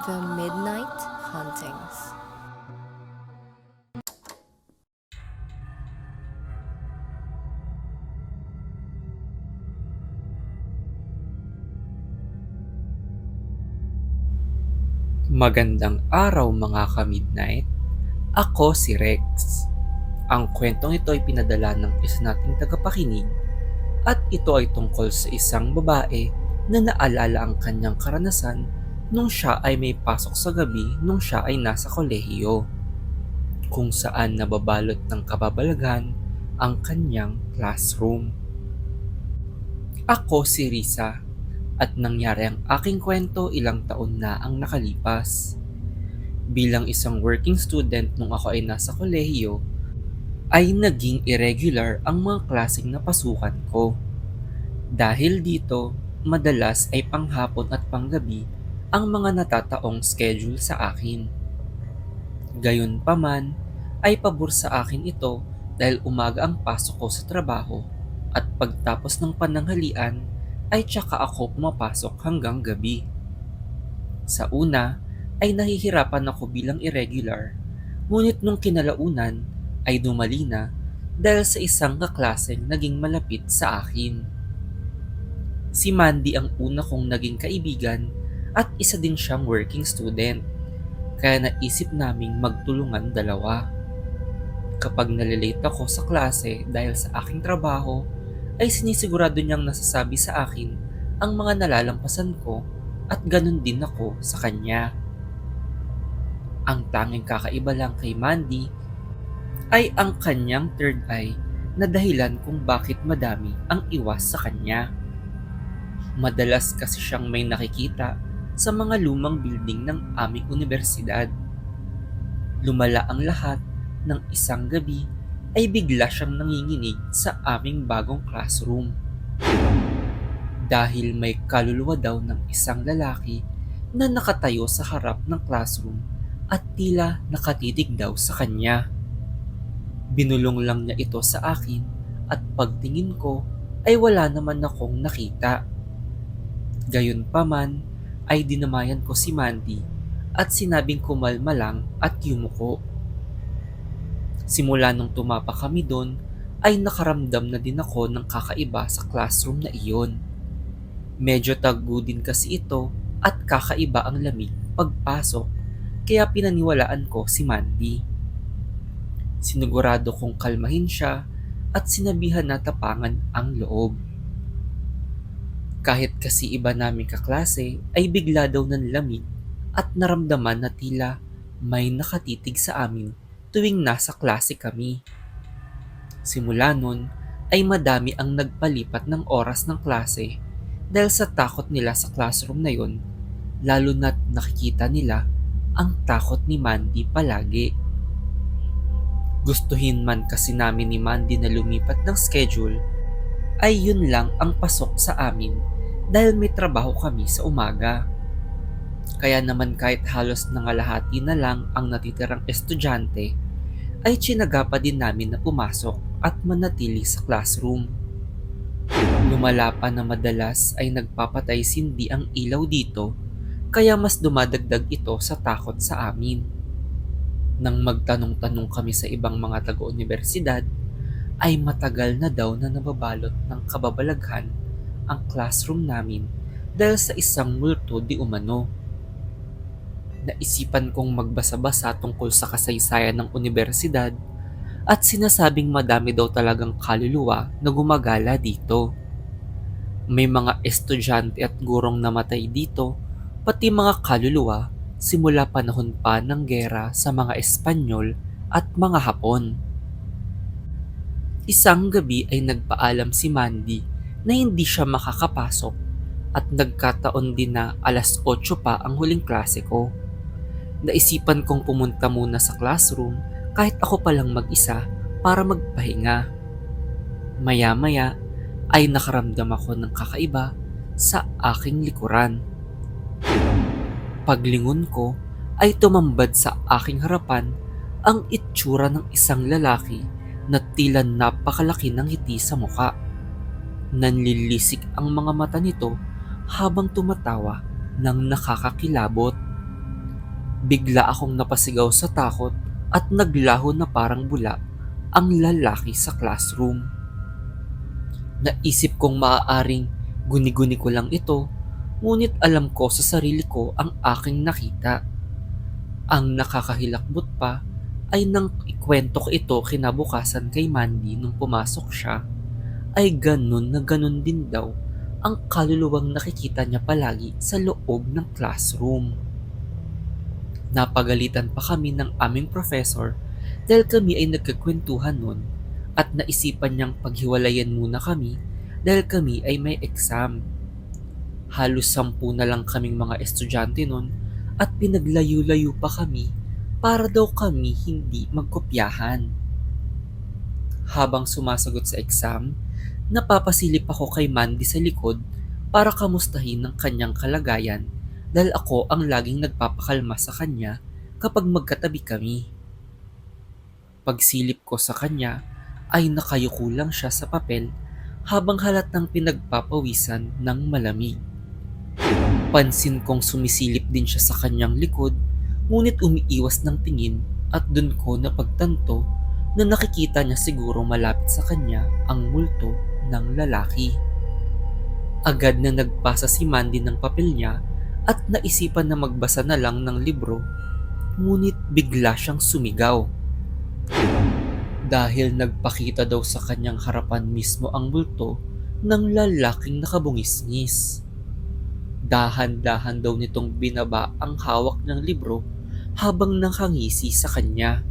The Midnight Hauntings. Magandang araw mga ka-midnight. Ako si Rex. Ang kwentong ito ay pinadala ng isa nating tagapakinig at ito ay tungkol sa isang babae na naalala ang kanyang karanasan nung siya ay may pasok sa gabi nung siya ay nasa kolehiyo, kung saan nababalot ng kababalaghan ang kanyang classroom. Ako si Risa at nangyari ang aking kwento ilang taon na ang nakalipas. Bilang isang working student nung ako ay nasa kolehiyo, ay naging irregular ang mga klaseng napasukan ko. Dahil dito, madalas ay panghapon at panggabi ang mga natataong schedule sa akin. Gayunpaman, ay pabor sa akin ito dahil umaga ang pasok ko sa trabaho at pagtapos ng pananghalian ay tsaka ako pumapasok hanggang gabi. Sa una, ay nahihirapan ako bilang irregular, ngunit nung kinalaunan ay dumali na dahil sa isang kaklaseng naging malapit sa akin. Si Mandy ang una kong naging kaibigan at isa din siyang working student, kaya naisip naming magtulungan dalawa. Kapag nalilate ako sa klase dahil sa aking trabaho, ay sinisigurado niyang nasasabi sa akin ang mga nalalampasan ko at ganun din ako sa kanya. Ang tanging kakaiba lang kay Mandy ay ang kanyang third eye na dahilan kung bakit madami ang iwas sa kanya. Madalas kasi siyang may nakikita sa mga lumang building ng aming universidad. Lumala ang lahat ng isang gabi ay bigla siyang nanginginig sa aming bagong classroom. Dahil may kaluluwa daw ng isang lalaki na nakatayo sa harap ng classroom at tila nakatitig daw sa kanya. Binulong lang niya ito sa akin at pagtingin ko ay wala naman akong nakita. Gayunpaman ay dinamayan ko si Mandy at sinabing kumalma lang at yumuko. Simula nung tumapa kami doon ay nakaramdam na din ako ng kakaiba sa classroom na iyon. Medyo tago din kasi ito at kakaiba ang lamig pagpasok, kaya pinaniwalaan ko si Mandy. Sinigurado kong kalmahin siya at sinabihan na tapangan ang loob. Kahit kasi iba naming kaklase ay bigla daw nanlamig at naramdaman na tila may nakatitig sa amin tuwing nasa klase kami. Simula nun ay madami ang nagpalipat ng oras ng klase dahil sa takot nila sa classroom na yon, lalo na't nakikita nila ang takot ni Mandy palagi. Gustuhin man kasi namin ni Mandy na lumipat ng schedule, ay yun lang ang pasok sa amin dahil may trabaho kami sa umaga. Kaya naman kahit halos nangalahati na lang ang natitirang estudyante, ay tsinaga pa din namin na pumasok at manatili sa classroom. Lumala pa na madalas ay nagpapatay sindi ang ilaw dito, kaya mas dumadagdag ito sa takot sa amin. Nang magtanong-tanong kami sa ibang mga taga-universidad, ay matagal na daw na nababalot ng kababalaghan ang classroom namin dahil sa isang multo di umano. Naisipan kong magbasa-basa tungkol sa kasaysayan ng universidad at sinasabing madami daw talagang kaluluwa na gumagala dito. May mga estudyante at gurong namatay dito, pati mga kaluluwa simula panahon pa ng gera sa mga Espanyol at mga Hapon. Isang gabi ay nagpaalam si Mandy na hindi siya makakapasok at nagkataon din na 8:00 pa ang huling klase ko. Naisipan kong pumunta muna sa classroom kahit ako palang mag-isa para magpahinga. Maya-maya ay nakaramdam ako ng kakaiba sa aking likuran. Paglingon ko ay tumambad sa aking harapan ang itsura ng isang lalaki na tila napakalaki ng ngiti sa muka. Nanlilisik ang mga mata nito habang tumatawa ng nakakakilabot. Bigla akong napasigaw sa takot at naglaho na parang bula ang lalaki sa classroom. Naisip kong maaaring guni-guni ko lang ito, ngunit alam ko sa sarili ko ang aking nakita. Ang nakakahilakbot pa ay nang ikwento ko ito kinabukasan kay Mandy nung pumasok siya, ay ganun na ganun din daw ang kaluluwang nakikita niya palagi sa loob ng classroom. Napagalitan pa kami ng aming professor dahil kami ay nagkakwentuhan nun at naisipan niyang paghiwalayan muna kami dahil kami ay may exam. Halos 10 na lang kaming mga estudyante nun at pinaglayo-layo pa kami para daw kami hindi magkopyahan. Habang sumasagot sa exam, napapasilip ako kay Mandy sa likod para kamustahin ang kanyang kalagayan dahil ako ang laging nagpapakalma sa kanya kapag magkatabi kami. Pagsilip ko sa kanya ay nakayuko lang siya sa papel habang halatang pinagpapawisan ng malamig. Pansin kong sumisilip din siya sa kanyang likod, ngunit umiiwas ng tingin at dun ko napagtanto na nakikita niya siguro malapit sa kanya ang multo ng lalaki. Agad na nagpasa si Mandy ng papel niya at naisipan na magbasa na lang ng libro, ngunit bigla siyang sumigaw. Dahil nagpakita daw sa kanyang harapan mismo ang multo ng lalaking nakabungis-ngis. Dahan-dahan daw nitong binaba ang hawak ng libro habang nakangisi sa kanya.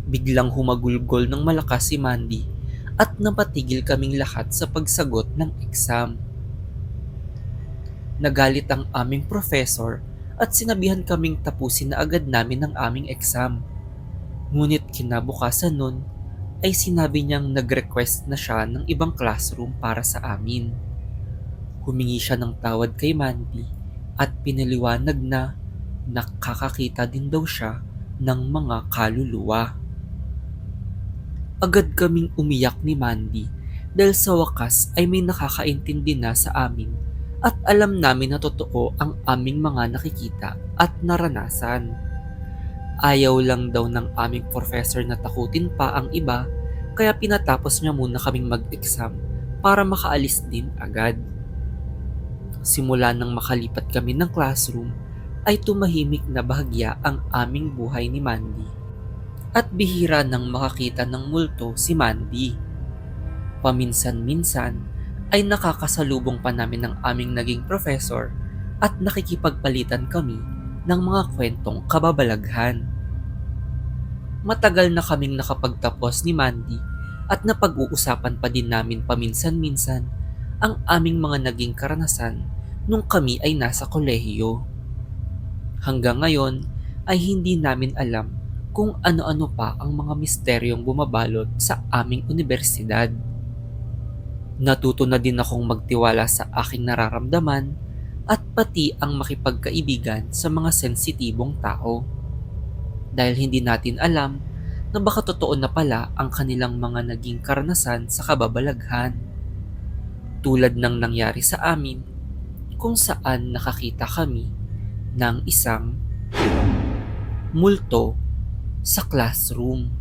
Biglang humagulgol ng malakas si Mandy at napatigil kaming lahat sa pagsagot ng exam. Nagalit ang aming professor at sinabihan kaming tapusin na agad namin ang aming exam. Ngunit kinabukasan nun ay sinabi niyang nag-request na siya ng ibang classroom para sa amin. Humingi siya ng tawad kay Mandy at pinaliwanag na nakakakita din daw siya ng mga kaluluwa. Agad kaming umiyak ni Mandy dahil sa wakas ay may nakakaintindi na sa amin at alam namin na totoo ang aming mga nakikita at naranasan. Ayaw lang daw ng aming professor na takutin pa ang iba, kaya pinatapos niya muna kaming mag-exam para makaalis din agad. Simula nang makalipat kami ng classroom ay tumahimik na bahagya ang aming buhay ni Mandy at bihira nang makakita ng multo si Mandy. Paminsan-minsan ay nakakasalubong pa namin ng aming naging professor at nakikipagpalitan kami ng mga kwentong kababalaghan. Matagal na kaming nakapagtapos ni Mandy at napag-uusapan pa din namin paminsan-minsan ang aming mga naging karanasan nung kami ay nasa kolehiyo. Hanggang ngayon ay hindi namin alam kung ano-ano pa ang mga misteryong bumabalot sa aming universidad. Natuto na din akong magtiwala sa aking nararamdaman at pati ang makipagkaibigan sa mga sensitibong tao. Dahil hindi natin alam na baka totoo na pala ang kanilang mga naging karanasan sa kababalaghan. Tulad ng nangyari sa amin kung saan nakakita kami ng isang multo sa classroom.